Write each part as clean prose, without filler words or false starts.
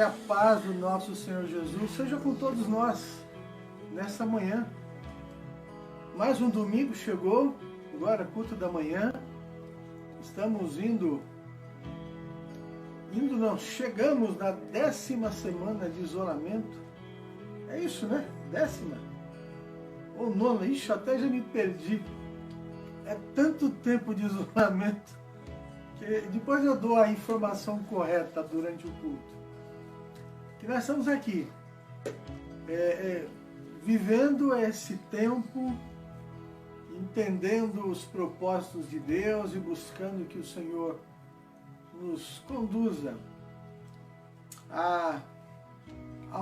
a paz do nosso Senhor Jesus seja com todos nós nessa manhã. Mais um domingo chegou, agora culto da manhã. Estamos chegamos na 10ª semana de isolamento. É isso, né? 10ª? Ou 9ª? Ixi, até já me perdi. É tanto tempo de isolamento que depois eu dou a informação correta durante o culto. Que nós estamos aqui, vivendo esse tempo, entendendo os propósitos de Deus e buscando que o Senhor nos conduza a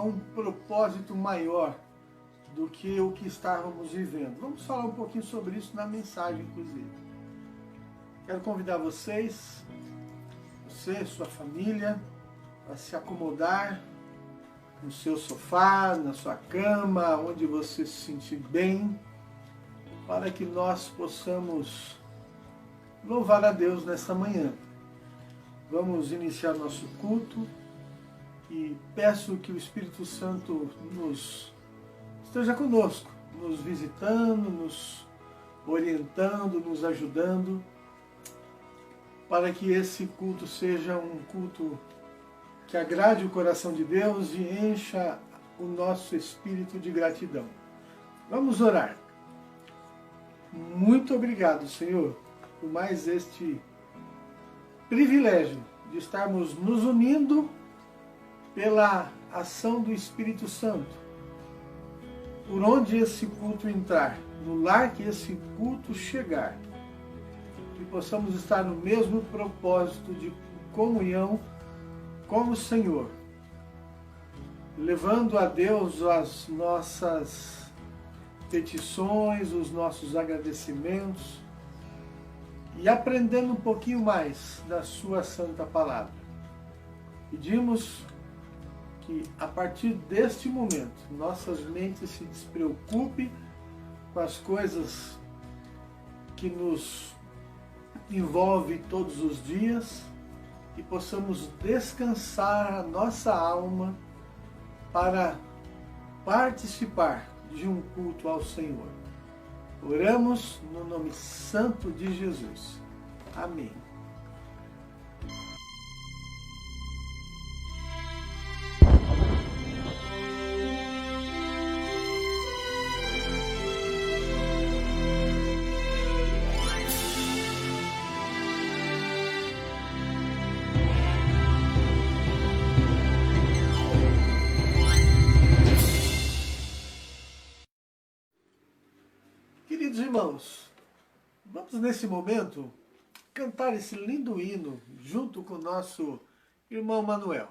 um propósito maior do que o que estávamos vivendo. Vamos falar um pouquinho sobre isso na mensagem, inclusive. Quero convidar você, sua família, a se acomodar no seu sofá, na sua cama, onde você se sentir bem, para que nós possamos louvar a Deus nesta manhã. Vamos iniciar nosso culto e peço que o Espírito Santo esteja conosco, nos visitando, nos orientando, nos ajudando, para que esse culto seja um culto que agrade o coração de Deus e encha o nosso espírito de gratidão. Vamos orar. Muito obrigado, Senhor, por mais este privilégio de estarmos nos unindo pela ação do Espírito Santo. Por onde esse culto entrar, no lar que esse culto chegar, que possamos estar no mesmo propósito de comunhão com o Senhor, levando a Deus as nossas petições, os nossos agradecimentos e aprendendo um pouquinho mais da sua santa palavra. Pedimos que a partir deste momento nossas mentes se despreocupem com as coisas que nos envolvem todos os dias e possamos descansar a nossa alma para participar de um culto ao Senhor. Oramos no nome santo de Jesus. Amém. Queridos irmãos, vamos nesse momento cantar esse lindo hino junto com o nosso irmão Manuel.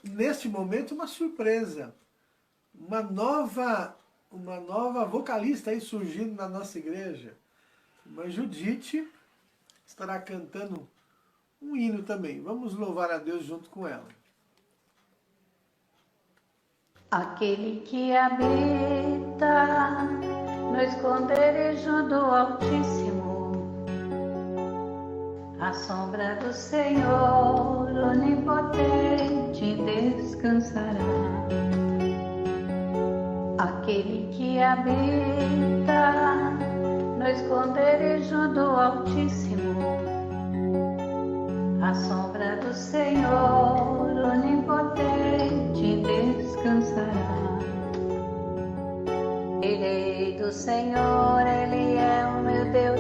Neste momento uma surpresa, uma nova uma nova vocalista aí surgindo na nossa igreja. Irmã Judite estará cantando um hino também. Vamos louvar a Deus junto com ela. Aquele que habita no esconderijo do Altíssimo, à sombra do Senhor onipotente descansará. Aquele que habita no esconderijo do Altíssimo, à sombra do Senhor onipotente descansará. Direi do Senhor, Ele é o meu Deus.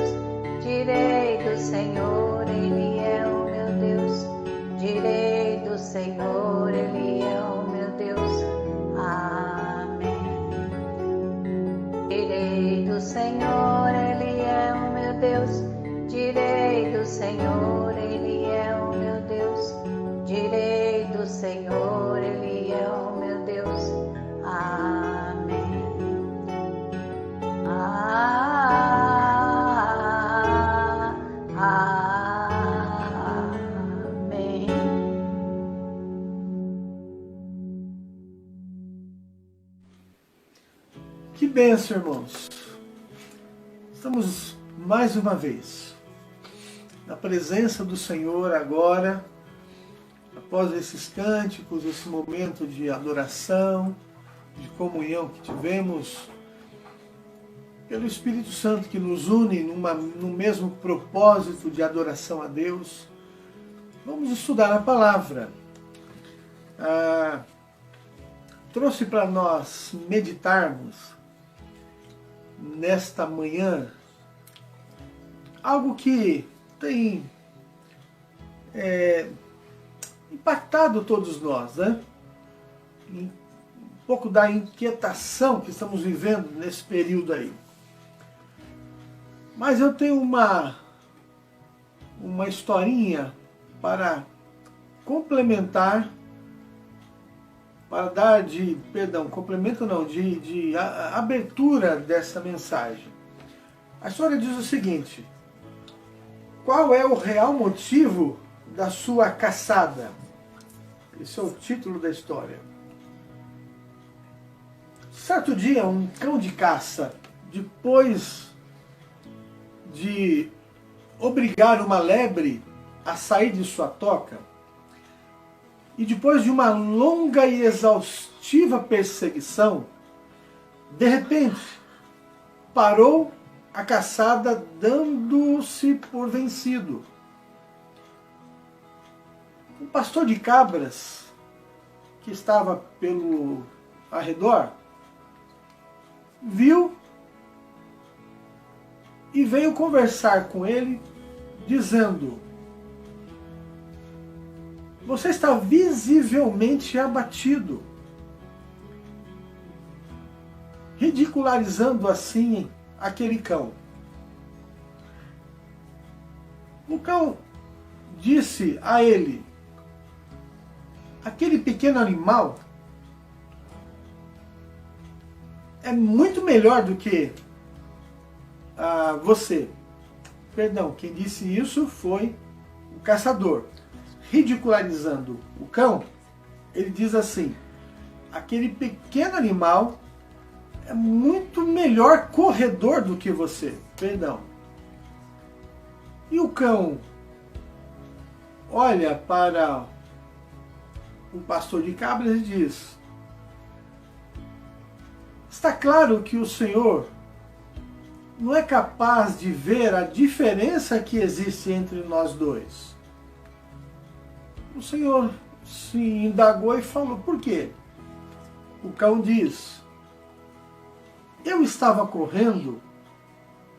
Direi do Senhor, Ele é o meu Deus. Direi do Senhor, Ele é o meu Deus. Amém. Direi do Senhor, Ele é o meu Deus. Direi do Senhor, Ele é o meu Deus. Direi do Senhor, Ele é o meu Deus. Amém. Amém. Que bênção, irmãos. Estamos mais uma vez na presença do Senhor agora, após esses cânticos, esse momento de adoração, de comunhão que tivemos, pelo Espírito Santo que nos une no mesmo propósito de adoração a Deus. Vamos estudar a palavra. Trouxe para nós meditarmos nesta manhã algo que tem impactado todos nós, né? Um pouco da inquietação que estamos vivendo nesse período aí. Mas eu tenho uma historinha para complementar, para dar de abertura dessa mensagem. A história diz o seguinte: qual é o real motivo da sua caçada? Esse é o título da história. Certo dia, um cão de caça, depois de obrigar uma lebre a sair de sua toca, e depois de uma longa e exaustiva perseguição, de repente parou a caçada, dando-se por vencido. Um pastor de cabras que estava pelo arredor viu e veio conversar com ele, dizendo: você está visivelmente abatido, ridicularizando assim aquele cão. O cão disse a ele: aquele pequeno animal é muito melhor do que você. Perdão, quem disse isso foi o caçador. Ridicularizando o cão, ele diz assim: aquele pequeno animal é muito melhor corredor do que você. Perdão. E o cão olha para o pastor de cabras e diz: está claro que o Senhor não é capaz de ver a diferença que existe entre nós dois. O Senhor se indagou e falou: por quê? O cão diz: eu estava correndo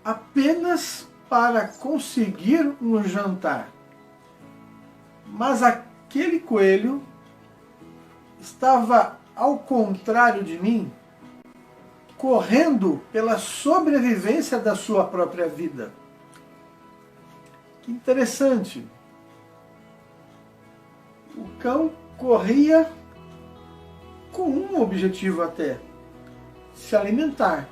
apenas para conseguir um jantar, mas aquele coelho estava ao contrário de mim, correndo pela sobrevivência da sua própria vida. Que interessante. O cão corria com um objetivo até: se alimentar.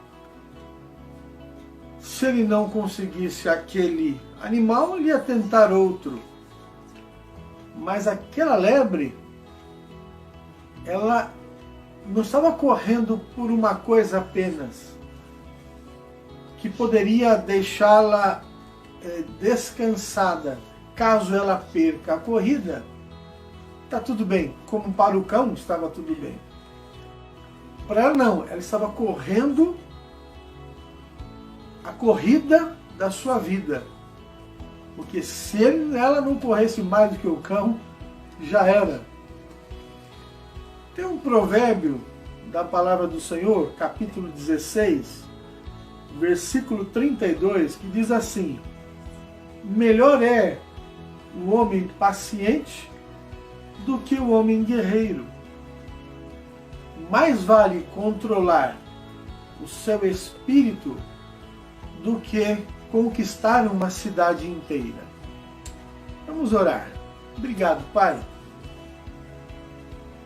Se ele não conseguisse aquele animal, ele ia tentar outro. Mas aquela lebre, ela não estava correndo por uma coisa apenas, que poderia deixá-la descansada. Caso ela perca a corrida, está tudo bem. Como para o cão, estava tudo bem. Para ela não, ela estava correndo a corrida da sua vida. Porque se ela não corresse mais do que o cão, já era. Tem um provérbio da palavra do Senhor, capítulo 16, versículo 32, que diz assim: melhor é o homem paciente do que o homem guerreiro. Mais vale controlar o seu espírito do que conquistar uma cidade inteira. Vamos orar. Obrigado, Pai,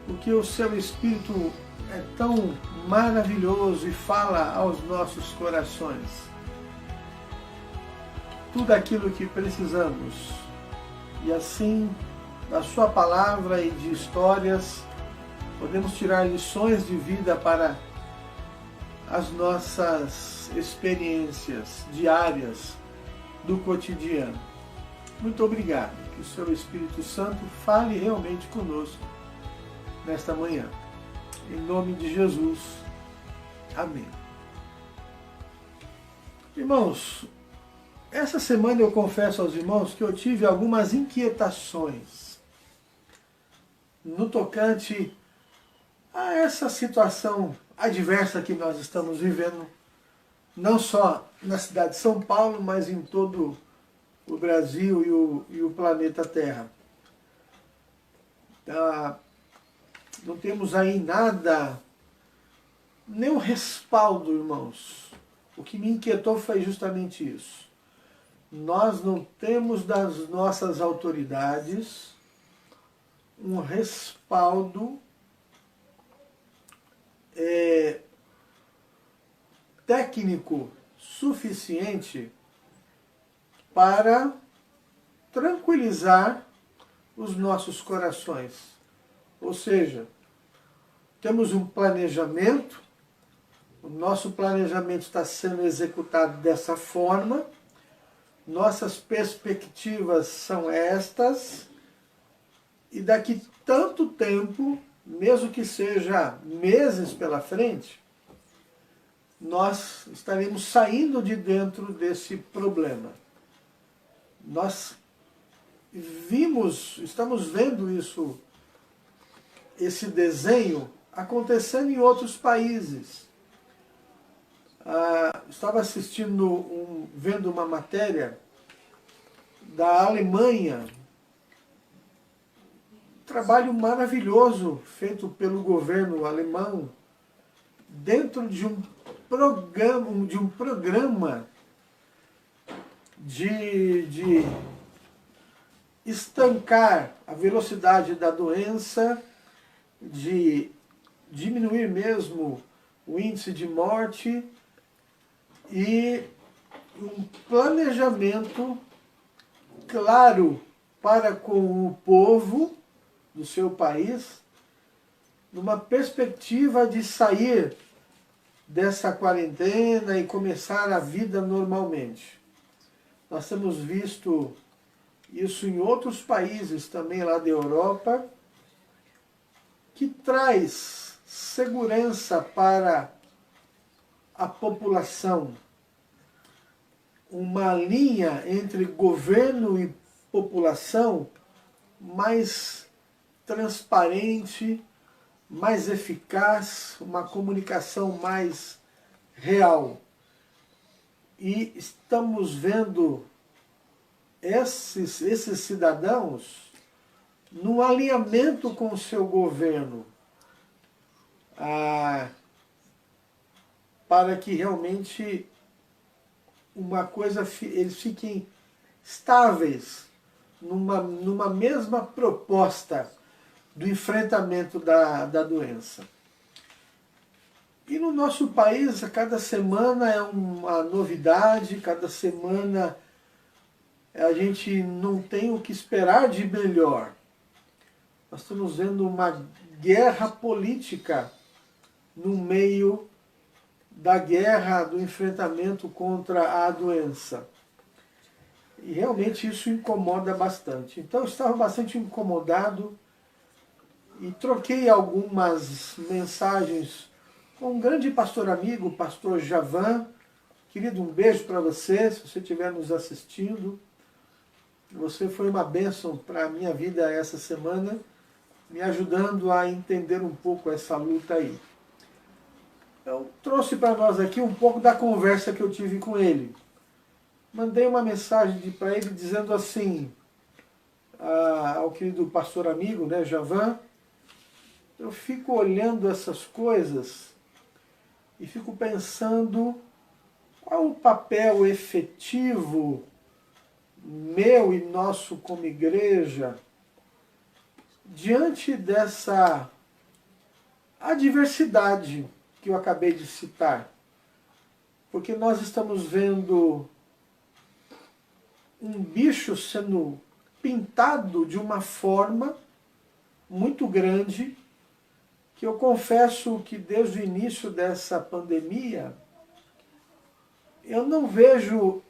porque o seu Espírito é tão maravilhoso e fala aos nossos corações tudo aquilo que precisamos. E assim, da sua palavra e de histórias, podemos tirar lições de vida para as nossas experiências diárias do cotidiano. Muito obrigado. Que o seu Espírito Santo fale realmente conosco nesta manhã. Em nome de Jesus. Amém. Irmãos, essa semana eu confesso aos irmãos que eu tive algumas inquietações no tocante a essa situação adversa que nós estamos vivendo, não só na cidade de São Paulo, mas em todo o Brasil e o planeta Terra. Não temos aí nada, nenhum respaldo, irmãos. O que me inquietou foi justamente isso. Nós não temos das nossas autoridades um respaldo técnico suficiente para tranquilizar os nossos corações. Ou seja, temos um planejamento, o nosso planejamento está sendo executado dessa forma, nossas perspectivas são estas, e daqui tanto tempo, mesmo que seja meses pela frente, nós estaremos saindo de dentro desse problema. Nós estamos vendo isso, esse desenho acontecendo em outros países. Estava vendo uma matéria da Alemanha, trabalho maravilhoso feito pelo governo alemão dentro de um programa de estancar a velocidade da doença, de diminuir mesmo o índice de morte e um planejamento claro para com o povo do seu país, numa perspectiva de sair dessa quarentena e começar a vida normalmente. Nós temos visto isso em outros países também lá da Europa, que traz segurança para a população, uma linha entre governo e população mais transparente, mais eficaz, uma comunicação mais real. E estamos vendo esses cidadãos no alinhamento com o seu governo, para que realmente eles fiquem estáveis numa mesma proposta do enfrentamento da doença. E no nosso país, a cada semana é uma novidade, cada semana a gente não tem o que esperar de melhor. Nós estamos vendo uma guerra política no meio da guerra, do enfrentamento contra a doença. E realmente isso incomoda bastante. Então eu estava bastante incomodado e troquei algumas mensagens com um grande pastor amigo, o pastor Javan. Querido, um beijo para você, se você estiver nos assistindo. Você foi uma bênção para a minha vida essa semana, me ajudando a entender um pouco essa luta aí. Eu trouxe para nós aqui um pouco da conversa que eu tive com ele. Mandei uma mensagem para ele dizendo assim, ao querido pastor amigo, né, Javan, eu fico olhando essas coisas e fico pensando qual o papel efetivo meu e nosso como igreja diante dessa adversidade que eu acabei de citar. Porque nós estamos vendo um bicho sendo pintado de uma forma muito grande, que eu confesso que desde o início dessa pandemia, eu não vejo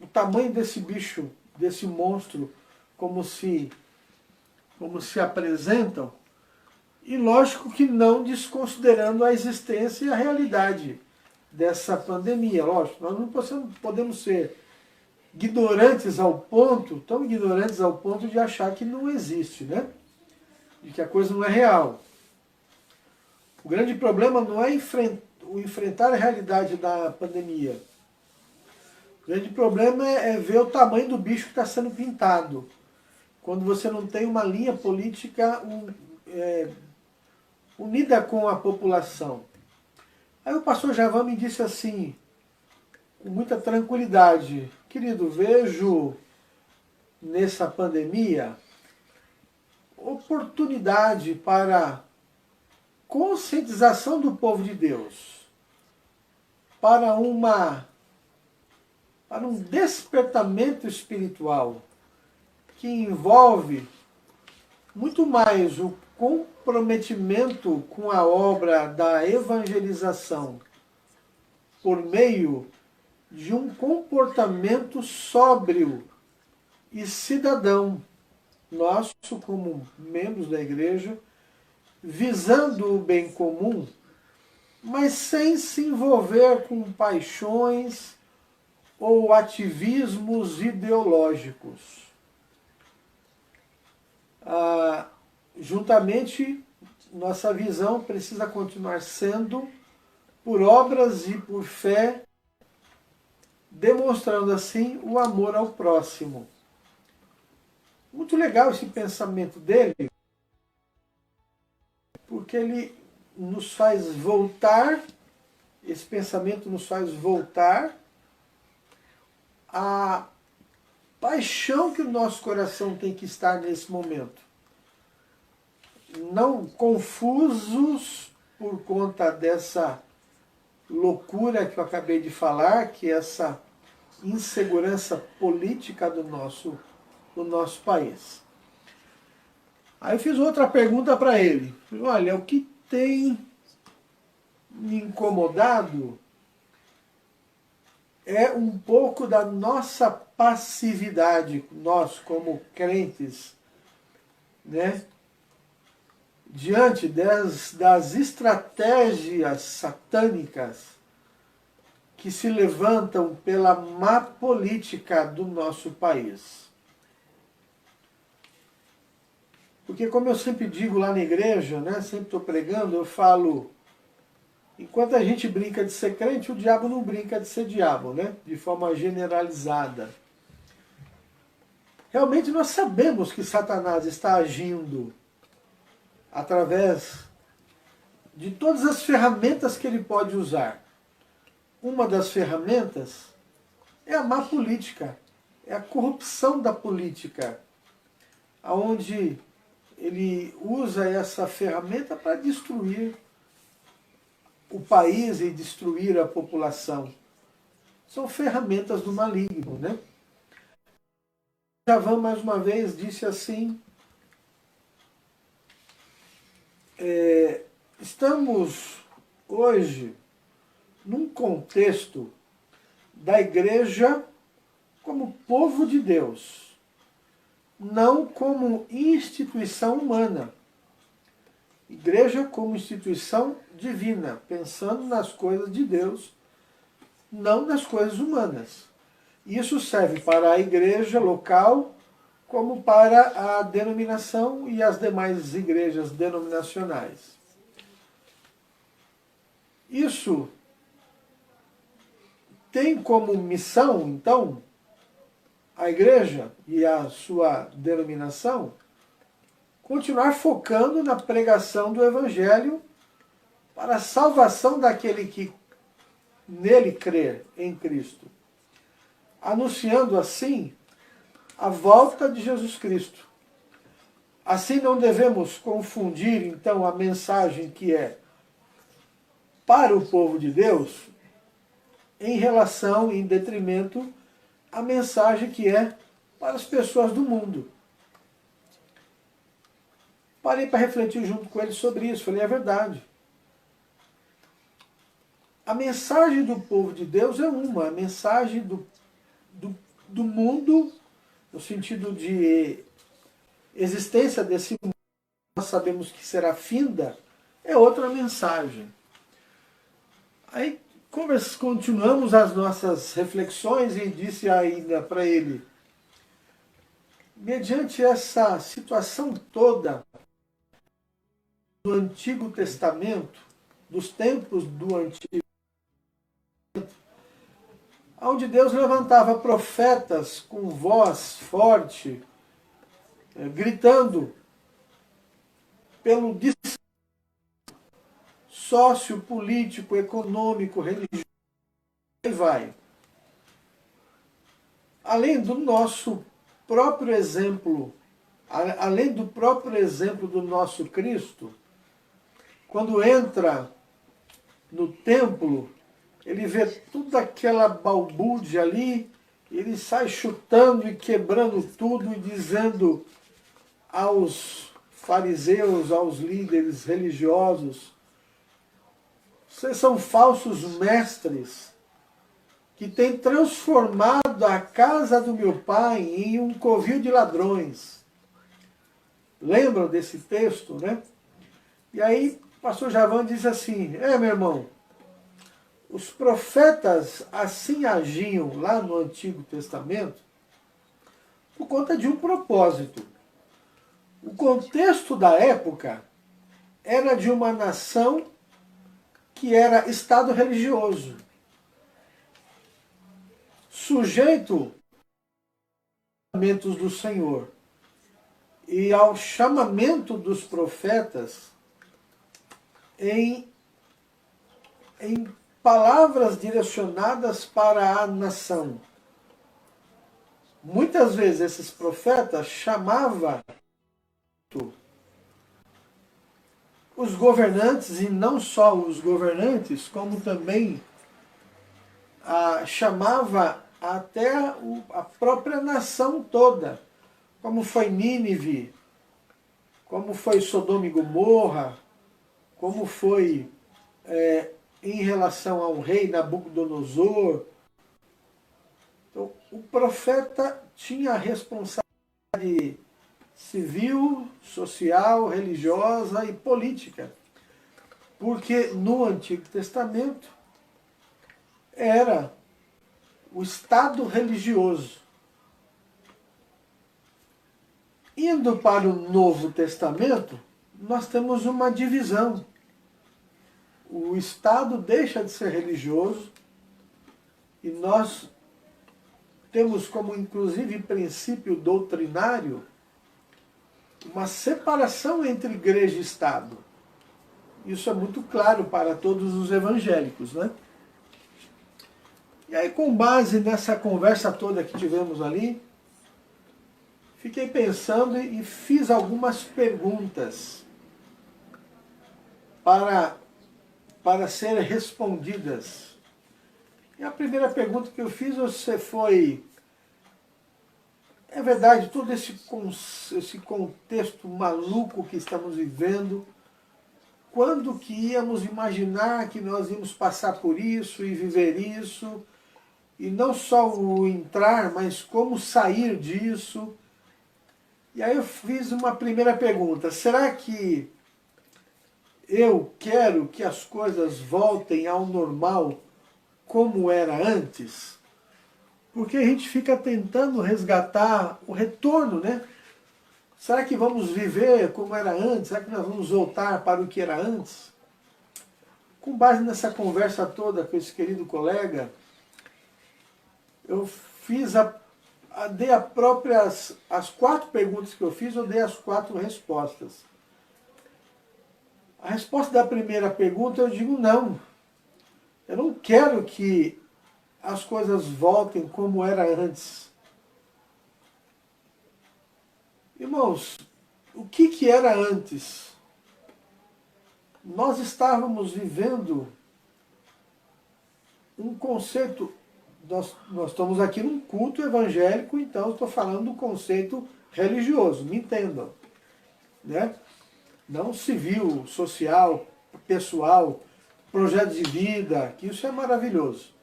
o tamanho desse bicho, desse monstro, como se apresentam, e lógico que não desconsiderando a existência e a realidade dessa pandemia. Lógico, nós não podemos ser ignorantes ao ponto, tão ignorantes ao ponto de achar que não existe, né? De que a coisa não é real. O grande problema não é enfrentar a realidade da pandemia. O grande problema é ver o tamanho do bicho que está sendo pintado. Quando você não tem uma linha política unida com a população. Aí o pastor Javan me disse assim, com muita tranquilidade, querido, vejo nessa pandemia oportunidade para conscientização do povo de Deus, para um despertamento espiritual que envolve muito mais o comprometimento com a obra da evangelização por meio de um comportamento sóbrio e cidadão nosso como membros da igreja, visando o bem comum, mas sem se envolver com paixões ou ativismos ideológicos. Juntamente, nossa visão precisa continuar sendo por obras e por fé, demonstrando assim o amor ao próximo. Muito legal esse pensamento dele, porque ele nos faz voltar, esse pensamento nos faz voltar à paixão que o nosso coração tem que estar nesse momento. Não confusos por conta dessa loucura que eu acabei de falar, que é essa insegurança política do nosso país. Aí eu fiz outra pergunta para ele. Olha, o que tem me incomodado é um pouco da nossa passividade, nós como crentes, né? Diante das estratégias satânicas que se levantam pela má política do nosso país. Porque como eu sempre digo lá na igreja, né, sempre estou pregando, eu falo, enquanto a gente brinca de ser crente, o diabo não brinca de ser diabo, né, de forma generalizada. Realmente nós sabemos que Satanás está agindo através de todas as ferramentas que ele pode usar. Uma das ferramentas é a má política, é a corrupção da política, onde ele usa essa ferramenta para destruir o país e destruir a população. São ferramentas do maligno, né? Javan, mais uma vez, disse assim, estamos hoje num contexto da igreja como povo de Deus, não como instituição humana. Igreja como instituição divina, pensando nas coisas de Deus, não nas coisas humanas. Isso serve para a igreja local, como para a denominação e as demais igrejas denominacionais. Isso tem como missão, então, a igreja e a sua denominação continuar focando na pregação do Evangelho para a salvação daquele que nele crer em Cristo, anunciando assim a volta de Jesus Cristo. Assim não devemos confundir, então, a mensagem que é para o povo de Deus em relação, em detrimento, à mensagem que é para as pessoas do mundo. Parei para refletir junto com ele sobre isso. Falei, é verdade. A mensagem do povo de Deus é uma. A mensagem do mundo, no sentido de existência desse mundo, nós sabemos que será finda, é outra mensagem. Aí continuamos as nossas reflexões e disse ainda para ele, mediante essa situação toda do Antigo Testamento, dos tempos do Antigo Testamento, onde Deus levantava profetas com voz forte, gritando pelo sócio, político, econômico, religioso, e vai. Além do nosso próprio exemplo, além do próprio exemplo do nosso Cristo, quando entra no templo, ele vê toda aquela balbúrdia ali, ele sai chutando e quebrando tudo e dizendo aos fariseus, aos líderes religiosos, vocês são falsos mestres que têm transformado a casa do meu pai em um covil de ladrões. Lembram desse texto, né? E aí o pastor Javan diz assim, meu irmão, os profetas assim agiam lá no Antigo Testamento por conta de um propósito. O contexto da época era de uma nação que era Estado religioso, sujeito aos mandamentos do Senhor e ao chamamento dos profetas em palavras direcionadas para a nação. Muitas vezes esses profetas chamavam os governantes, e não só os governantes, como também chamava até a própria nação toda, como foi Nínive, como foi Sodoma e Gomorra, como foi em relação ao rei Nabucodonosor. Então, o profeta tinha a responsabilidade civil, social, religiosa e política. Porque no Antigo Testamento era o Estado religioso. Indo para o Novo Testamento, nós temos uma divisão. O Estado deixa de ser religioso e nós temos como, inclusive, princípio doutrinário uma separação entre igreja e Estado. Isso é muito claro para todos os evangélicos, né? E aí, com base nessa conversa toda que tivemos ali, fiquei pensando e fiz algumas perguntas para para serem respondidas. E a primeira pergunta que eu fiz você foi: é verdade todo esse contexto maluco que estamos vivendo? Quando que íamos imaginar que nós íamos passar por isso e viver isso? E não só o entrar, mas como sair disso? E aí eu fiz uma primeira pergunta: será que eu quero que as coisas voltem ao normal como era antes? Porque a gente fica tentando resgatar o retorno, né? Será que vamos viver como era antes? Será que nós vamos voltar para o que era antes? Com base nessa conversa toda com esse querido colega, eu fiz dei as 4 perguntas que eu fiz, eu dei as 4 respostas. A resposta da primeira pergunta eu digo não. Eu não quero que as coisas voltem como era antes. Irmãos, o que era antes? Nós estávamos vivendo um conceito, nós estamos aqui num culto evangélico, então eu estou falando do conceito religioso, me entendam, né? Não civil, social, pessoal, projeto de vida, que isso é maravilhoso.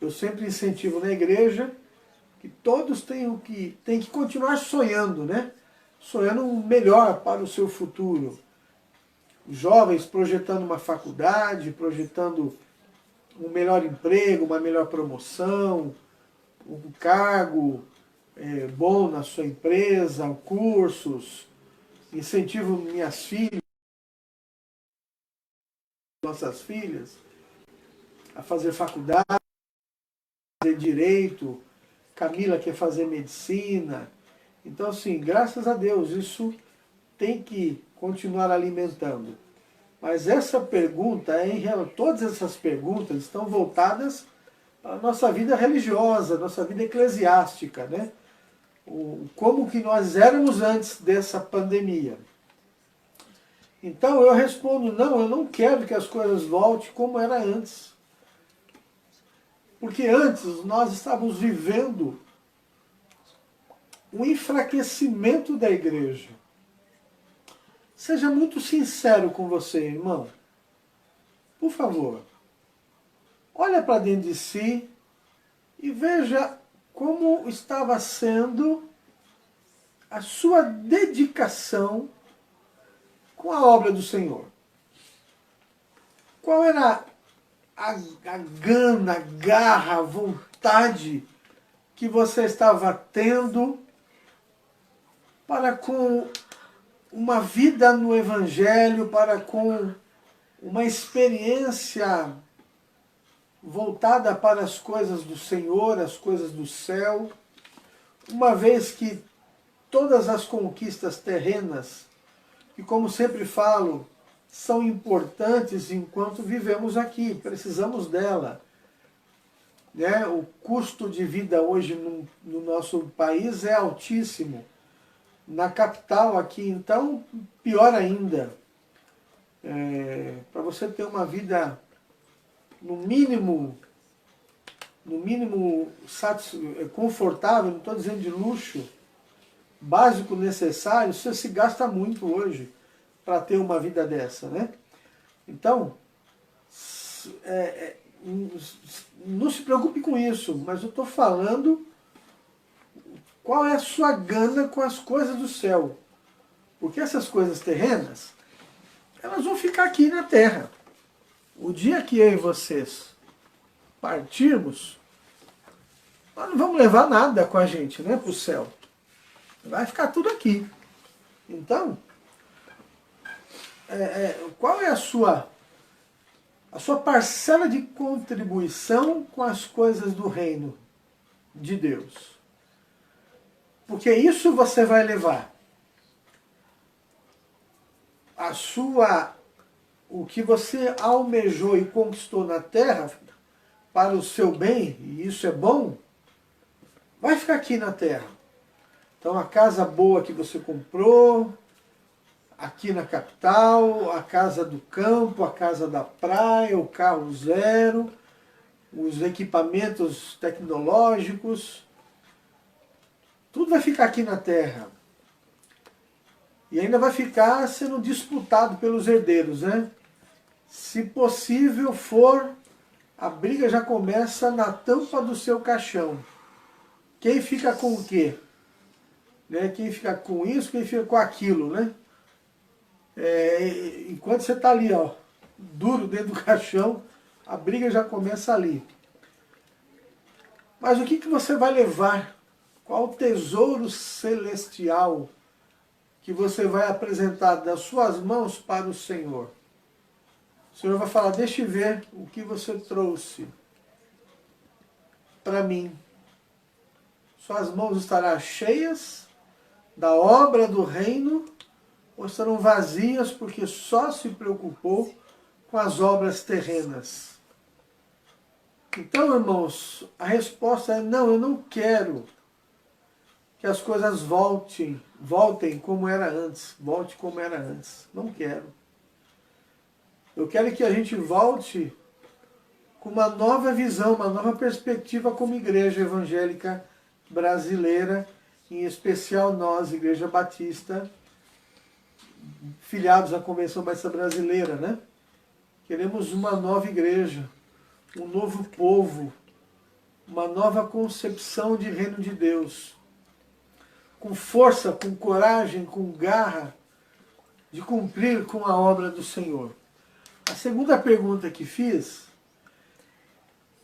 Eu sempre incentivo na igreja que todos têm que continuar sonhando, né? Sonhando um melhor para o seu futuro. Jovens projetando uma faculdade, projetando um melhor emprego, uma melhor promoção, um cargo bom na sua empresa, cursos. Incentivo minhas filhas, nossas filhas, a fazer faculdade, fazer direito. Camila quer fazer medicina. Então, assim, graças a Deus, isso tem que continuar alimentando. Mas essa pergunta, todas essas perguntas estão voltadas para a nossa vida religiosa, nossa vida eclesiástica, né? Como que nós éramos antes dessa pandemia. Então eu respondo, não, eu não quero que as coisas voltem como era antes. Porque antes nós estávamos vivendo um enfraquecimento da igreja. Seja muito sincero com você, irmão. Por favor, olha para dentro de si e veja como estava sendo a sua dedicação com a obra do Senhor. Qual era a gana, a garra, a vontade que você estava tendo para com uma vida no Evangelho, para com uma experiência voltada para as coisas do Senhor, as coisas do céu, uma vez que todas as conquistas terrenas, que como sempre falo, são importantes enquanto vivemos aqui, precisamos dela. Né? O custo de vida hoje no nosso país é altíssimo. Na capital aqui, então, pior ainda. Para você ter uma vida, no mínimo confortável, não estou dizendo de luxo, básico necessário, você se gasta muito hoje para ter uma vida dessa, né? Então, não se preocupe com isso, mas eu estou falando qual é a sua gana com as coisas do céu. Porque essas coisas terrenas, elas vão ficar aqui na terra. O dia que eu e vocês partirmos, nós não vamos levar nada com a gente, né, para o céu. Vai ficar tudo aqui. Então, qual é a sua parcela de contribuição com as coisas do reino de Deus? Porque isso você vai levar. O que você almejou e conquistou na terra para o seu bem, e isso é bom, vai ficar aqui na terra. Então a casa boa que você comprou, aqui na capital, a casa do campo, a casa da praia, o carro zero, os equipamentos tecnológicos, tudo vai ficar aqui na terra. E ainda vai ficar sendo disputado pelos herdeiros, né? Se possível for, a briga já começa na tampa do seu caixão. Quem fica com o quê? Né? Quem fica com isso, quem fica com aquilo, né? Enquanto você está ali, ó, duro dentro do caixão, a briga já começa ali. Mas o que você vai levar? Qual o tesouro celestial que você vai apresentar das suas mãos para o Senhor? O Senhor vai falar, deixa eu ver o que você trouxe para mim. Suas mãos estarão cheias da obra do reino ou estarão vazias porque só se preocupou com as obras terrenas? Então, irmãos, a resposta é não, eu não quero que as coisas voltem como era antes, volte como era antes. Não quero. Eu quero que a gente volte com uma nova visão, uma nova perspectiva como igreja evangélica brasileira, em especial nós, Igreja Batista, filiados à Convenção Batista Brasileira, né? Queremos uma nova igreja, um novo povo, uma nova concepção de reino de Deus, com força, com coragem, com garra, de cumprir com a obra do Senhor. A segunda pergunta que fiz,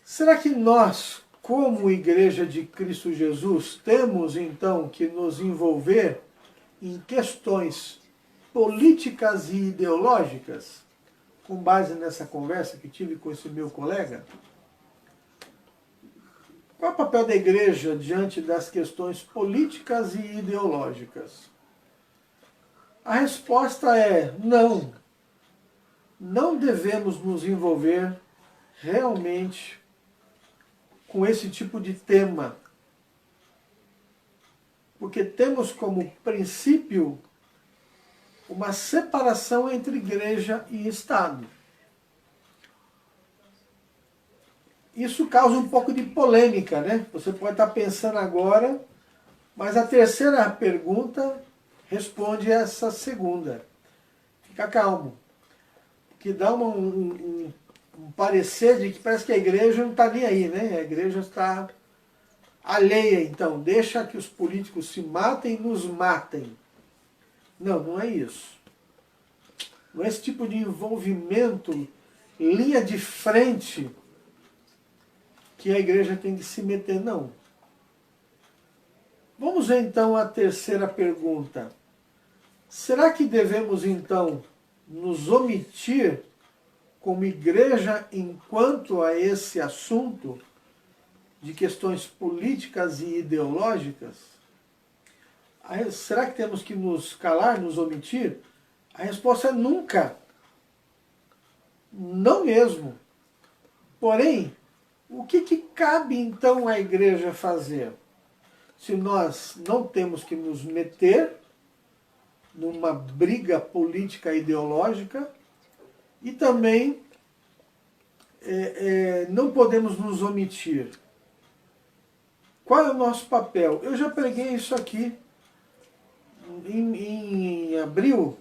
será que nós, como Igreja de Cristo Jesus, temos então que nos envolver em questões políticas e ideológicas, com base nessa conversa que tive com esse meu colega? Qual é o papel da igreja diante das questões políticas e ideológicas? A resposta é não. Não devemos nos envolver realmente com esse tipo de tema. Porque temos como princípio uma separação entre igreja e Estado. Isso causa um pouco de polêmica, né? Você pode estar pensando agora, mas a terceira pergunta responde essa segunda. Fica calmo. Que dá um parecer de que parece que a igreja não está nem aí, né? A igreja está alheia, então. Deixa que os políticos se matem e nos matem. Não, não é isso. Não é esse tipo de envolvimento, linha de frente, que a igreja tem que se meter, não. Vamos ver então a terceira pergunta. Será que devemos então nos omitir como igreja enquanto a esse assunto de questões políticas e ideológicas? Será que temos que nos calar, nos omitir? A resposta é nunca. Não mesmo. Porém, o que cabe então à igreja fazer? Se nós não temos que nos meter numa briga política ideológica e também não podemos nos omitir. Qual é o nosso papel? Eu já preguei isso aqui em abril,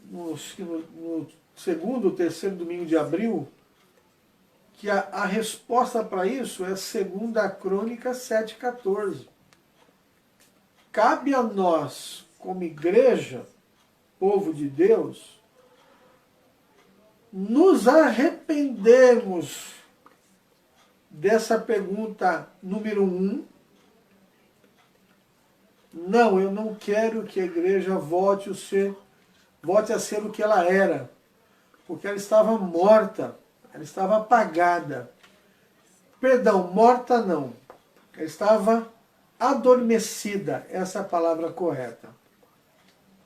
no segundo ou terceiro domingo de abril, que a resposta para isso é 2 Crônicas 7,14. Cabe a nós, como igreja, povo de Deus, nos arrependermos dessa pergunta número 1. Não, eu não quero que a igreja volte a ser o que ela era, porque ela estava morta. Ela estava apagada. Perdão, morta não. Ela estava adormecida. Essa é a palavra correta.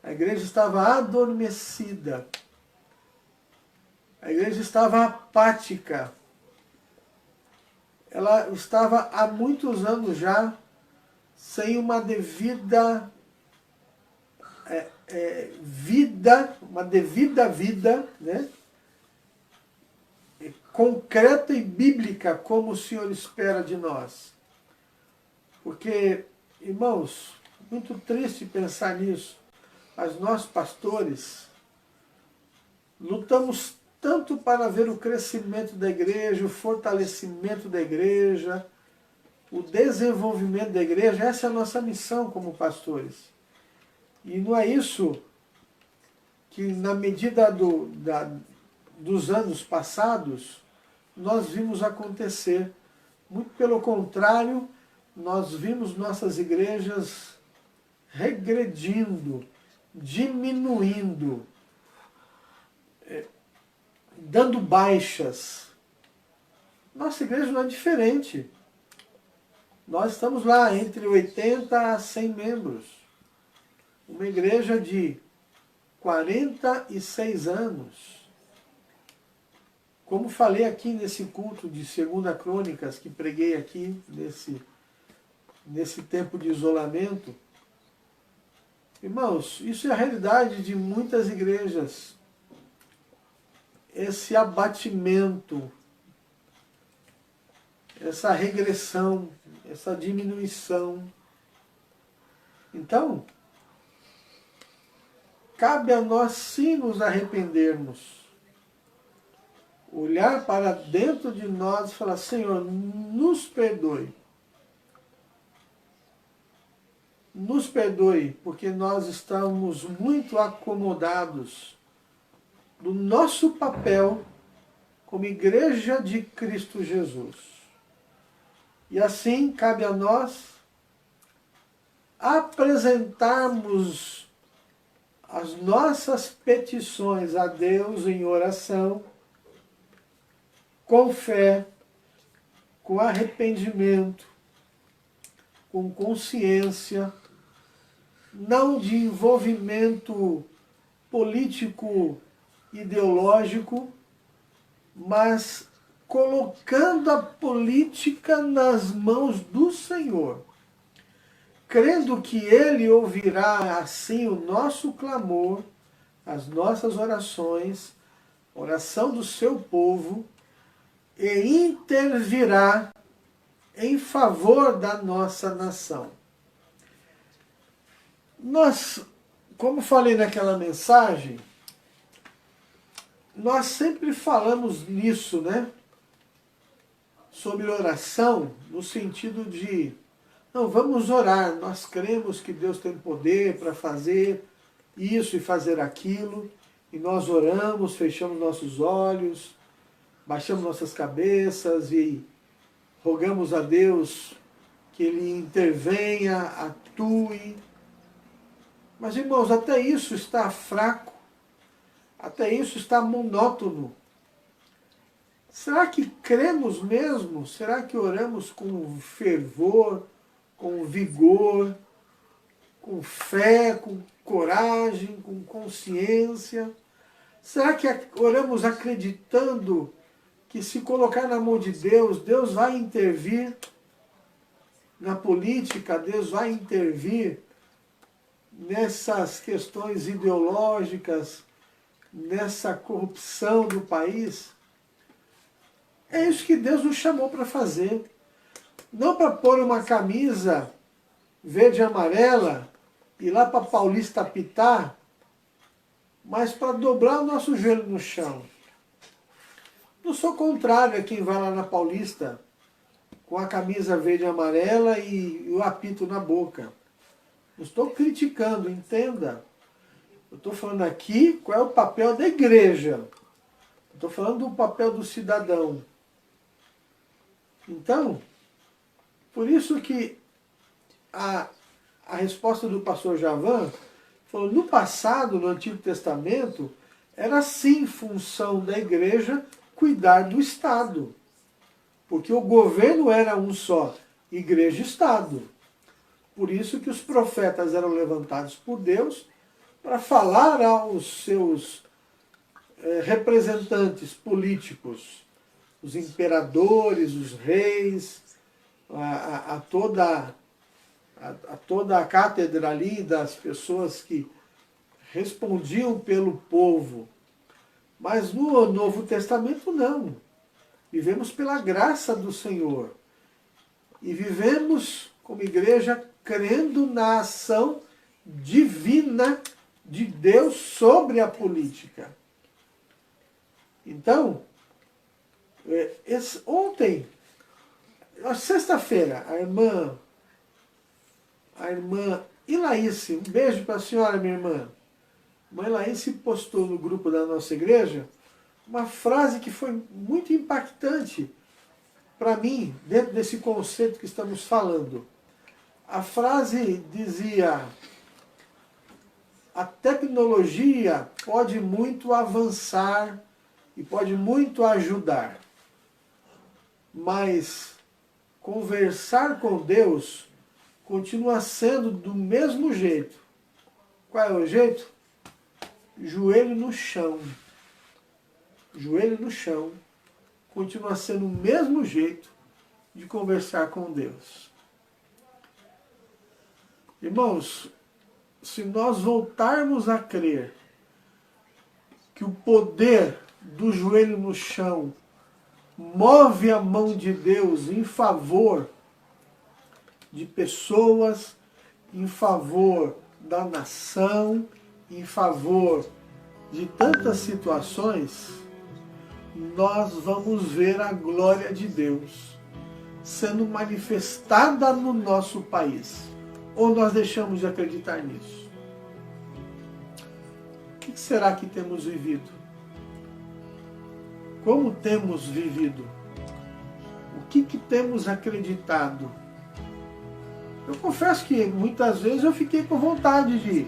A igreja estava adormecida. A igreja estava apática. Ela estava há muitos anos já sem uma devida vida, uma devida vida, né? Concreta e bíblica, como o Senhor espera de nós. Porque, irmãos, muito triste pensar nisso, mas nós, pastores, lutamos tanto para ver o crescimento da igreja, o fortalecimento da igreja, o desenvolvimento da igreja. Essa é a nossa missão como pastores. E não é isso que, na medida dos anos passados, nós vimos acontecer. Muito pelo contrário, nós vimos nossas igrejas regredindo, diminuindo, dando baixas. Nossa igreja não é diferente. Nós estamos lá entre 80 a 100 membros. Uma igreja de 46 anos. Como falei aqui nesse culto de 2 Crônicas, que preguei aqui nesse tempo de isolamento, irmãos, isso é a realidade de muitas igrejas. Esse abatimento, essa regressão, essa diminuição. Então, cabe a nós sim nos arrependermos. Olhar para dentro de nós e falar: Senhor, nos perdoe. Nos perdoe, porque nós estamos muito acomodados do nosso papel como igreja de Cristo Jesus. E assim cabe a nós apresentarmos as nossas petições a Deus em oração, com fé, com arrependimento, com consciência, não de envolvimento político, ideológico, mas colocando a política nas mãos do Senhor, crendo que Ele ouvirá assim o nosso clamor, as nossas orações, oração do seu povo, e intervirá em favor da nossa nação. Nós, como falei naquela mensagem, nós sempre falamos nisso, né? Sobre oração, no sentido de, não, vamos orar, nós cremos que Deus tem poder para fazer isso e fazer aquilo, e nós oramos, fechamos nossos olhos, baixamos nossas cabeças e rogamos a Deus que Ele intervenha, atue. Mas, irmãos, até isso está fraco, até isso está monótono. Será que cremos mesmo? Será que oramos com fervor, com vigor, com fé, com coragem, com consciência? Será que oramos acreditando que, se colocar na mão de Deus, Deus vai intervir na política, Deus vai intervir nessas questões ideológicas, nessa corrupção do país? É isso que Deus nos chamou para fazer. Não para pôr uma camisa verde e amarela e ir lá para Paulista apitar, mas para dobrar o nosso joelho no chão. Não sou contrário a quem vai lá na Paulista com a camisa verde e amarela e o apito na boca. Não estou criticando, entenda. Eu estou falando aqui qual é o papel da igreja. Estou falando do papel do cidadão. Então, por isso que a resposta do pastor Javan falou, no passado, no Antigo Testamento, era sim função da igreja cuidar do Estado. Porque o governo era um só, igreja e Estado. Por isso que os profetas eram levantados por Deus para falar aos seus representantes políticos, os imperadores, os reis, a toda a cátedra ali das pessoas que respondiam pelo povo. Mas no Novo Testamento não. Vivemos pela graça do Senhor. E vivemos como igreja crendo na ação divina de Deus sobre a política. Então, ontem, na sexta-feira, a irmã Ilaíce, um beijo para a senhora, minha irmã. A irmã Ilaíce postou no grupo da nossa igreja uma frase que foi muito impactante para mim, dentro desse conceito que estamos falando. A frase dizia: a tecnologia pode muito avançar e pode muito ajudar, mas conversar com Deus continua sendo do mesmo jeito. Qual é o jeito? Joelho no chão. Joelho no chão. Continua sendo o mesmo jeito de conversar com Deus. Irmãos, se nós voltarmos a crer que o poder do joelho no chão move a mão de Deus em favor de pessoas, em favor da nação, em favor de tantas situações, nós vamos ver a glória de Deus sendo manifestada no nosso país. Ou nós deixamos de acreditar nisso? O que será que temos vivido? Como temos vivido? O que temos acreditado? Eu confesso que muitas vezes eu fiquei com vontade de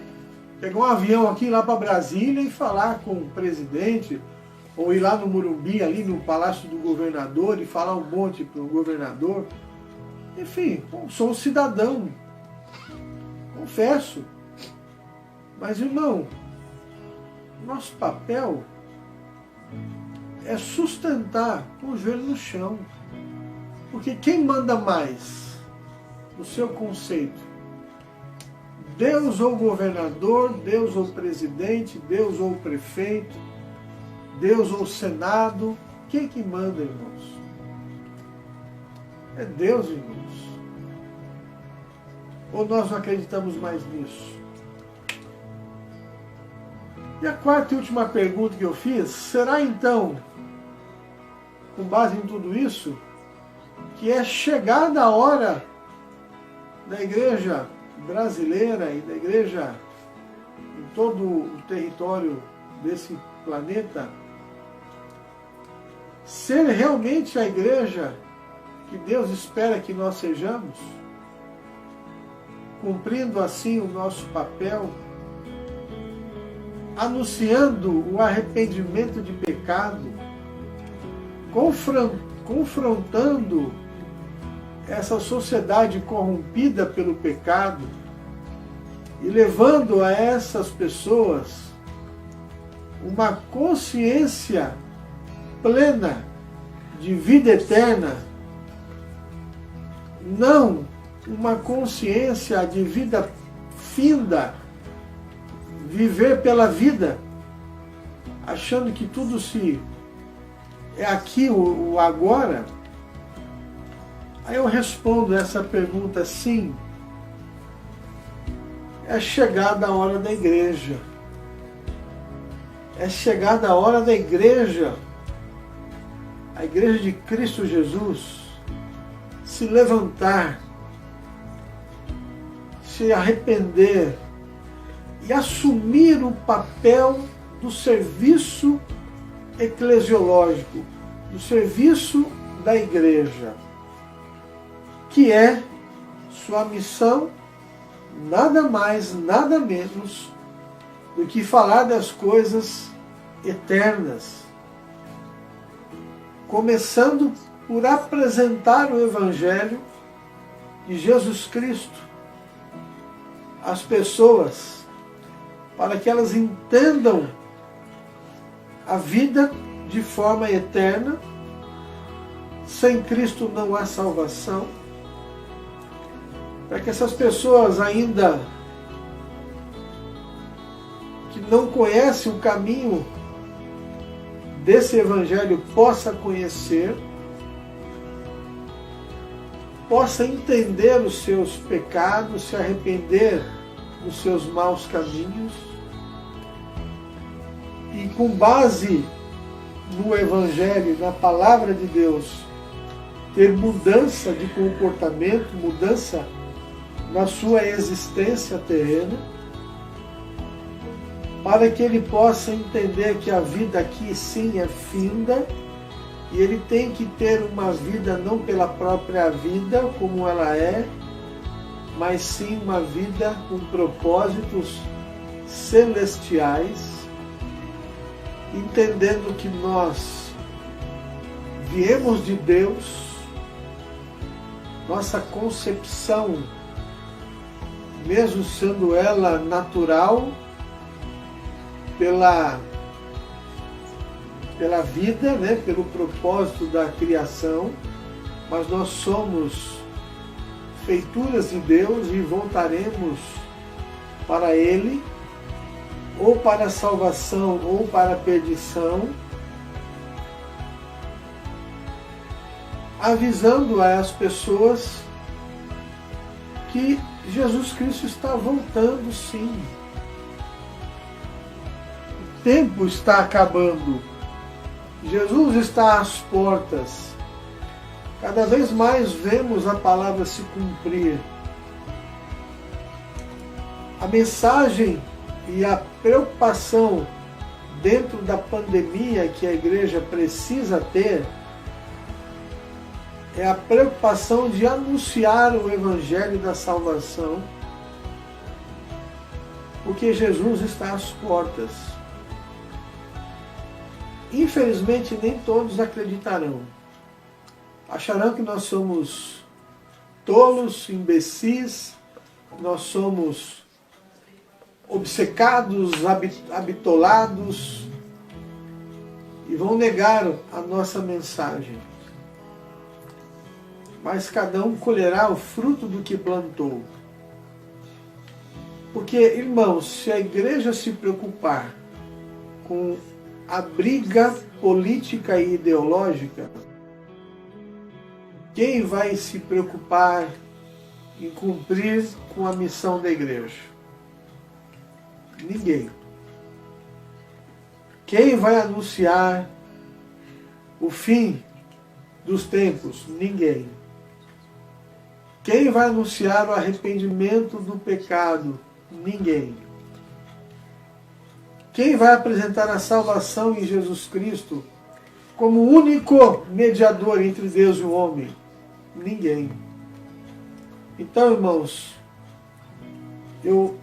pegar um avião aqui lá para Brasília e falar com o presidente, ou ir lá no Morumbi, ali no Palácio do Governador, e falar um monte para o governador. Enfim, sou um cidadão, confesso. Mas, irmão, nosso papel é sustentar com o joelho no chão. Porque quem manda mais no seu conceito? Deus ou governador, Deus ou presidente, Deus ou prefeito, Deus ou Senado? Quem que manda, irmãos? É Deus, irmãos. Ou nós não acreditamos mais nisso? E a quarta e última pergunta que eu fiz: será então, com base em tudo isso, que é chegada a hora da igreja brasileira e da igreja em todo o território desse planeta ser realmente a igreja que Deus espera que nós sejamos, cumprindo assim o nosso papel, anunciando o arrependimento de pecado, confrontando essa sociedade corrompida pelo pecado e levando a essas pessoas uma consciência plena de vida eterna, não uma consciência de vida finda, viver pela vida, achando que tudo se é aqui o agora. Aí eu respondo essa pergunta: sim, é chegada a hora da igreja. É chegada a hora da igreja, a igreja de Cristo Jesus, se levantar, se arrepender e assumir o papel do serviço eclesiológico, do serviço da igreja, que é sua missão nada mais, nada menos do que falar das coisas eternas, começando por apresentar o Evangelho de Jesus Cristo às pessoas, para que elas entendam a vida de forma eterna. Sem Cristo não há salvação. Para que essas pessoas ainda que não conhece o caminho desse Evangelho possa conhecer, possa entender os seus pecados, se arrepender dos seus maus caminhos e, com base no Evangelho, na Palavra de Deus, ter mudança de comportamento, mudança na sua existência terrena, para que ele possa entender que a vida aqui sim é finda e ele tem que ter uma vida não pela própria vida como ela é, mas sim uma vida com propósitos celestiais, entendendo que nós viemos de Deus, nossa concepção, mesmo sendo ela natural, pela vida, né, pelo propósito da criação, mas nós somos feituras de Deus e voltaremos para Ele, ou para a salvação ou para a perdição, avisando às pessoas que Jesus Cristo está voltando sim. O tempo está acabando. Jesus está às portas. Cada vez mais vemos a palavra se cumprir. A mensagem e a preocupação dentro da pandemia que a igreja precisa ter é a preocupação de anunciar o Evangelho da salvação, porque Jesus está às portas. Infelizmente, nem todos acreditarão. Acharão que nós somos tolos, imbecis, nós somos obcecados, habitolados, e vão negar a nossa mensagem. Mas cada um colherá o fruto do que plantou. Porque, irmãos, se a igreja se preocupar com a briga política e ideológica, quem vai se preocupar em cumprir com a missão da igreja? Ninguém. Quem vai anunciar o fim dos tempos? Ninguém. Quem vai anunciar o arrependimento do pecado? Ninguém. Quem vai apresentar a salvação em Jesus Cristo como único mediador entre Deus e o homem? Ninguém. Então, irmãos, eu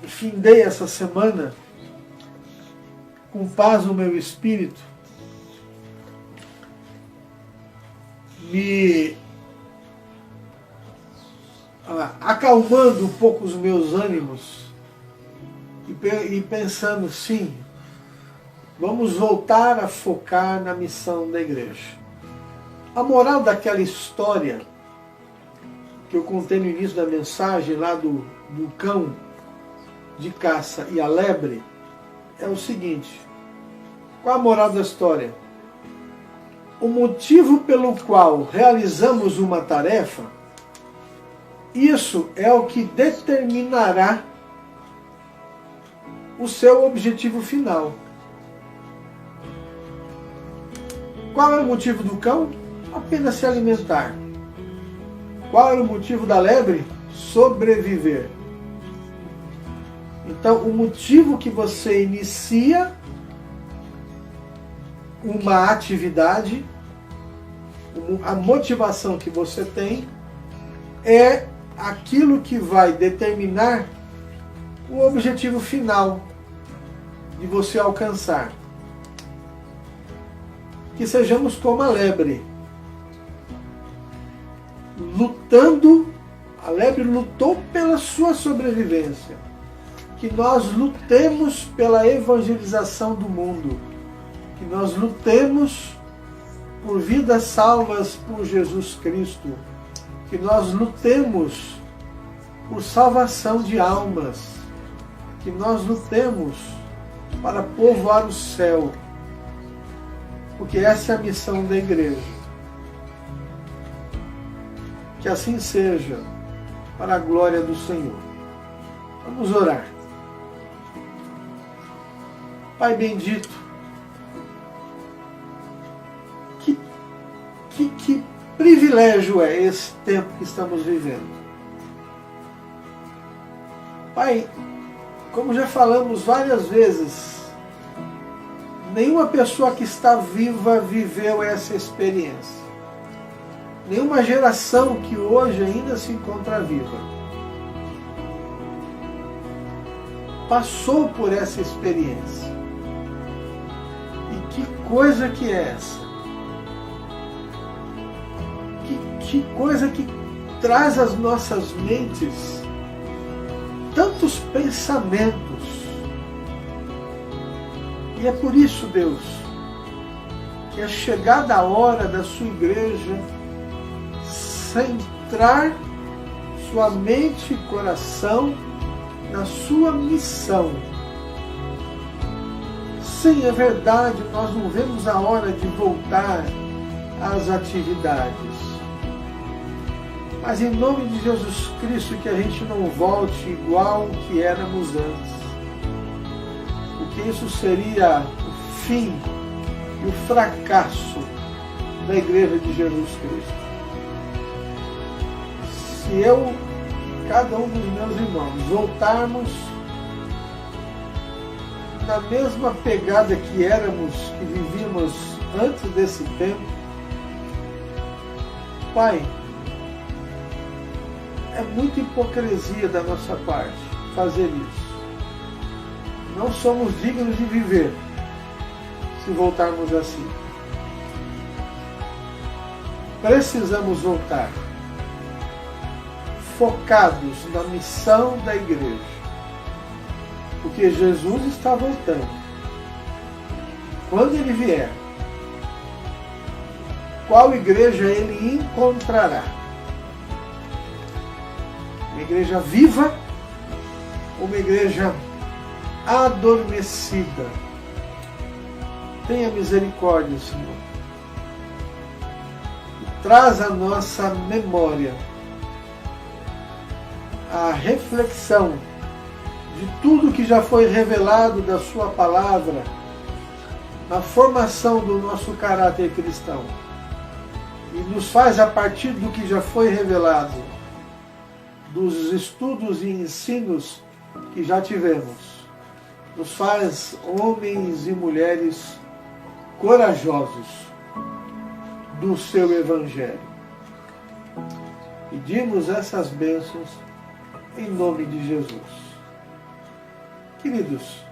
findei essa semana com paz no meu espírito, me acalmando um pouco os meus ânimos e pensando, sim, vamos voltar a focar na missão da igreja. A moral daquela história que eu contei no início da mensagem, lá do cão de caça e a lebre, é o seguinte: qual a moral da história? O motivo pelo qual realizamos uma tarefa, isso é o que determinará o seu objetivo final. Qual é o motivo do cão? Apenas se alimentar. Qual é o motivo da lebre? Sobreviver. Então, o motivo que você inicia uma atividade, a motivação que você tem, é aquilo que vai determinar o objetivo final de você alcançar. Que sejamos como a lebre, lutando. A lebre lutou pela sua sobrevivência. Que nós lutemos pela evangelização do mundo, que nós lutemos por vidas salvas por Jesus Cristo, que nós lutemos por salvação de almas, que nós lutemos para povoar o céu, porque essa é a missão da igreja. Que assim seja, para a glória do Senhor. Vamos orar. Pai bendito, que privilégio é esse tempo que estamos vivendo. Pai, como já falamos várias vezes, nenhuma pessoa que está viva viveu essa experiência. Nenhuma geração que hoje ainda se encontra viva passou por essa experiência. E que coisa que é essa? Que coisa que traz às nossas mentes tantos pensamentos. E é por isso, Deus, que é chegada a hora da sua igreja centrar sua mente e coração na sua missão. Sim, é verdade, nós não vemos a hora de voltar às atividades. Mas em nome de Jesus Cristo, que a gente não volte igual que éramos antes. Porque isso seria o fim e o fracasso da Igreja de Jesus Cristo. Se eu e cada um dos meus irmãos voltarmos na mesma pegada que éramos, que vivíamos antes desse tempo, Pai, é muita hipocrisia da nossa parte fazer isso. Não somos dignos de viver se voltarmos assim. Precisamos voltar focados na missão da igreja, porque Jesus está voltando. Quando Ele vier, qual igreja Ele encontrará? Uma igreja viva ou uma igreja adormecida? Tenha misericórdia, Senhor. E traz à nossa memória a reflexão de tudo que já foi revelado da Sua palavra na formação do nosso caráter cristão. E nos faz, a partir do que já foi revelado, dos estudos e ensinos que já tivemos, nos faz homens e mulheres corajosos do Seu Evangelho. Pedimos essas bênçãos em nome de Jesus. Queridos,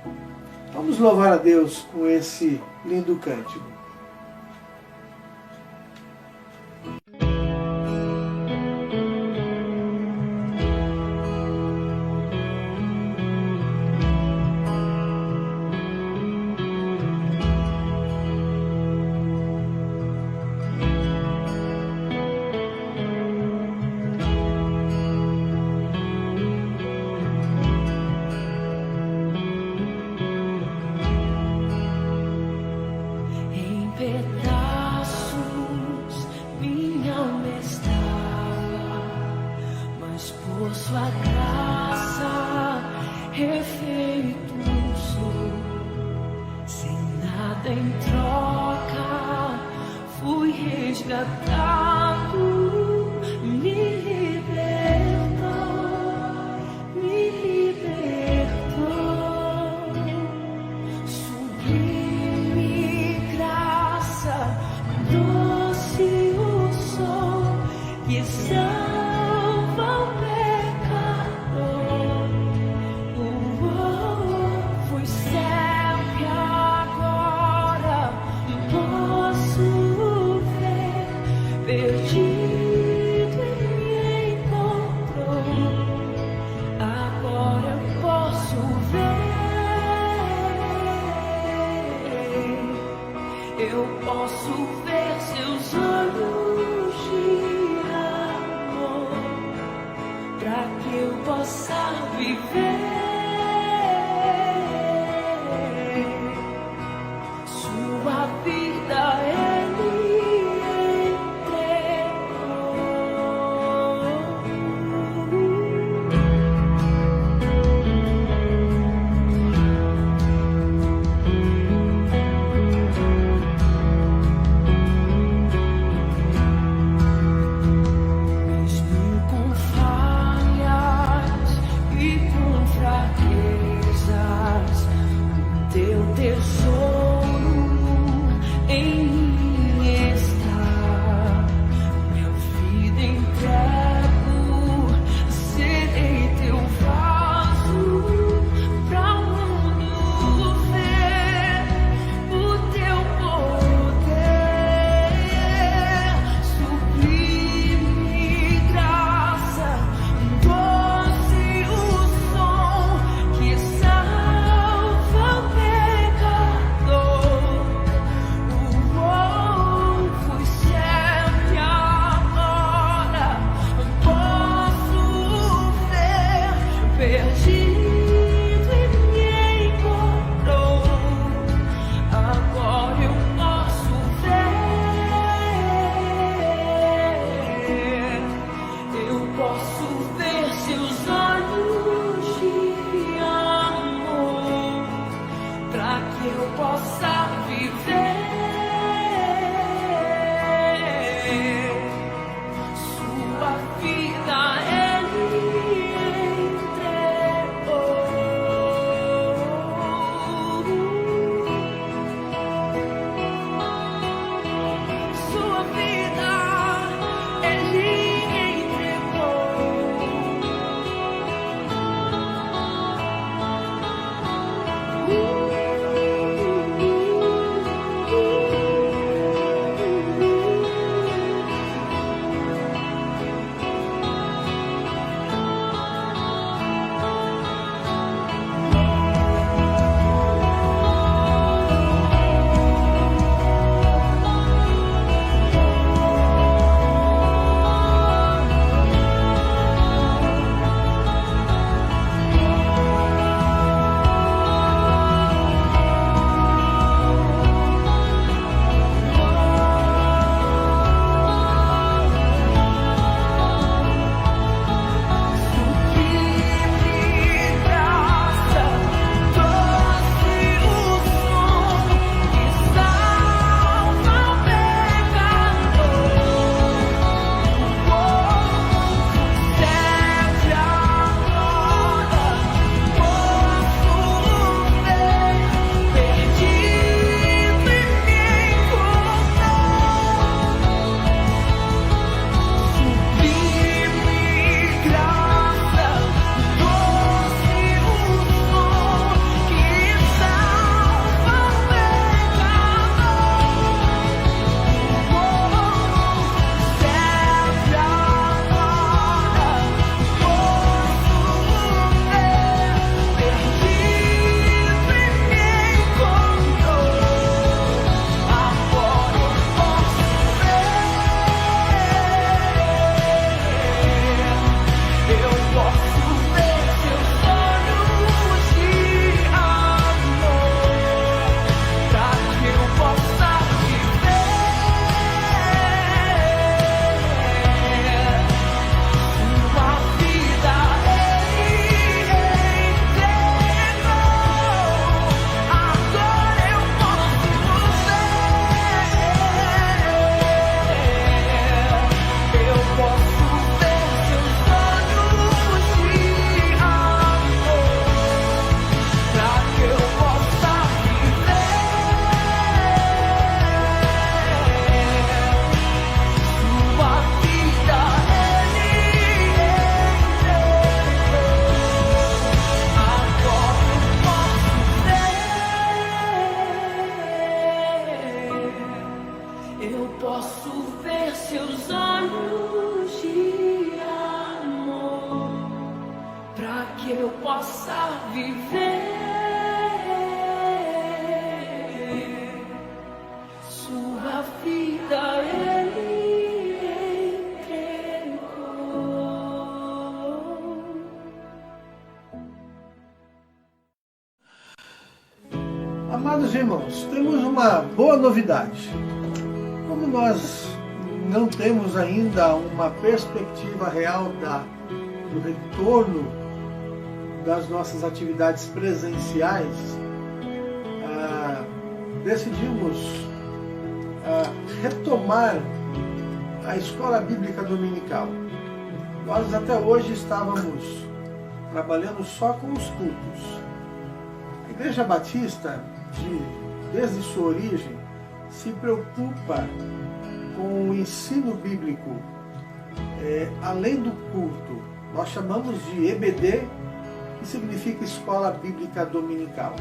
vamos louvar a Deus com esse lindo cântico. Sua graça refeito sou, sem nada em troca, fui resgatado, me libertou, sublime graça, doce o sol que eu posso ver seus olhos de amor, para que eu possa viver. posso ver seus olhos de amor, para que eu possa viver sua vida. Ele entregou. Amados irmãos, temos uma boa novidade. Como nós não temos ainda uma perspectiva real do retorno das nossas atividades presenciais, decidimos retomar a escola bíblica dominical. Nós até hoje estávamos trabalhando só com os cultos. A Igreja Batista, desde sua origem, se preocupa com o ensino bíblico além do culto. Nós chamamos de EBD, que significa Escola Bíblica Dominical.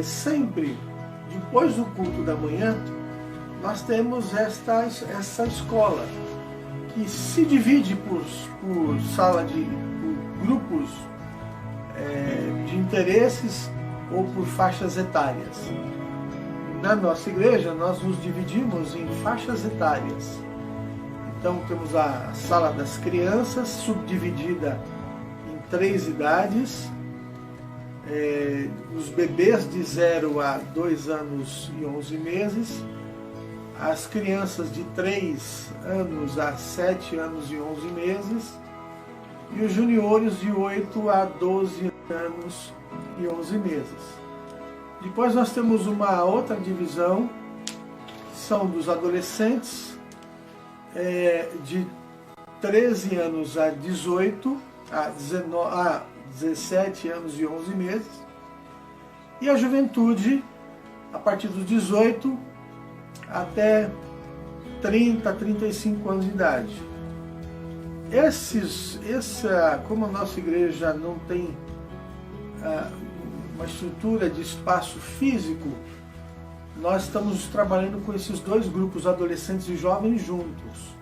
Sempre depois do culto da manhã, nós temos essa escola, que se divide por grupos de interesses ou por faixas etárias. Na nossa igreja, nós nos dividimos em faixas etárias. Então, temos a sala das crianças, subdividida em 3 idades. Os bebês de 0 a 2 anos e 11 meses. As crianças de 3 anos a 7 anos e 11 meses. E os juniores de 8 a 12 anos e 11 meses. Depois nós temos uma outra divisão, que são dos adolescentes, de 13 anos a 17 anos e 11 meses, e a juventude a partir dos 18 até 30, 35 anos de idade. Como a nossa igreja não tem uma estrutura de espaço físico, nós estamos trabalhando com esses 2 grupos, adolescentes e jovens, juntos.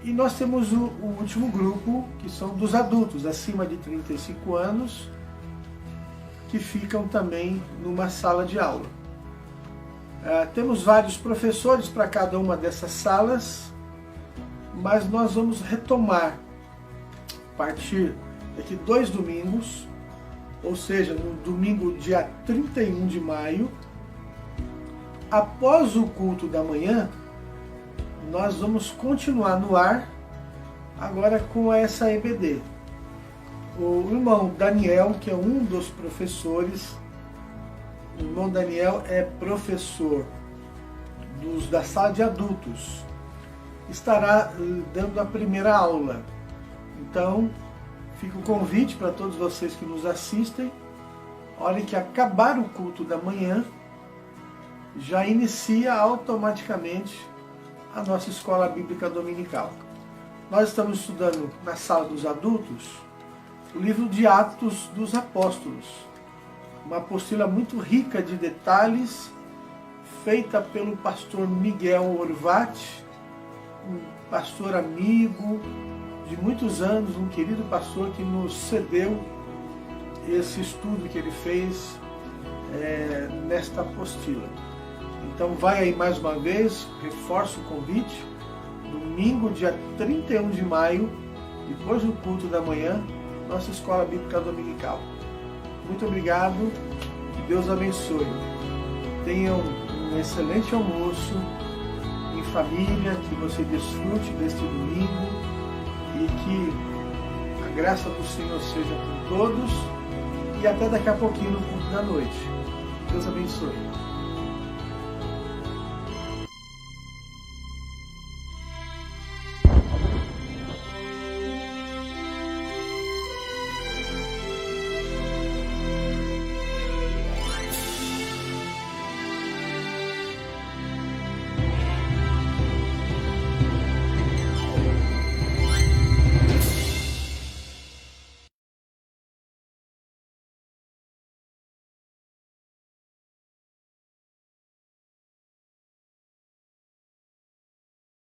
E nós temos o último grupo, que são dos adultos, acima de 35 anos, que ficam também numa sala de aula. Temos vários professores para cada uma dessas salas, mas nós vamos retomar a partir daqui 2 domingos, ou seja, no domingo dia 31 de maio, após o culto da manhã, nós vamos continuar no ar, agora com essa EBD. O irmão Daniel, que é um dos professores, o irmão Daniel é professor da sala de adultos, estará dando a primeira aula. Então, fica o convite para todos vocês que nos assistem. Olha que acabar o culto da manhã, já inicia automaticamente a nossa escola bíblica dominical. Nós estamos estudando na sala dos adultos o livro de Atos dos Apóstolos, uma apostila muito rica de detalhes, feita pelo pastor Miguel Orvati, um pastor amigo de muitos anos, um querido pastor que nos cedeu esse estudo que ele fez nesta apostila. Então vai aí mais uma vez, reforço o convite, domingo dia 31 de maio, depois do culto da manhã, nossa Escola Bíblica Dominical. Muito obrigado, que Deus abençoe. Tenham um excelente almoço em família, que você desfrute deste domingo e que a graça do Senhor seja com todos, e até daqui a pouquinho no culto da noite. Deus abençoe.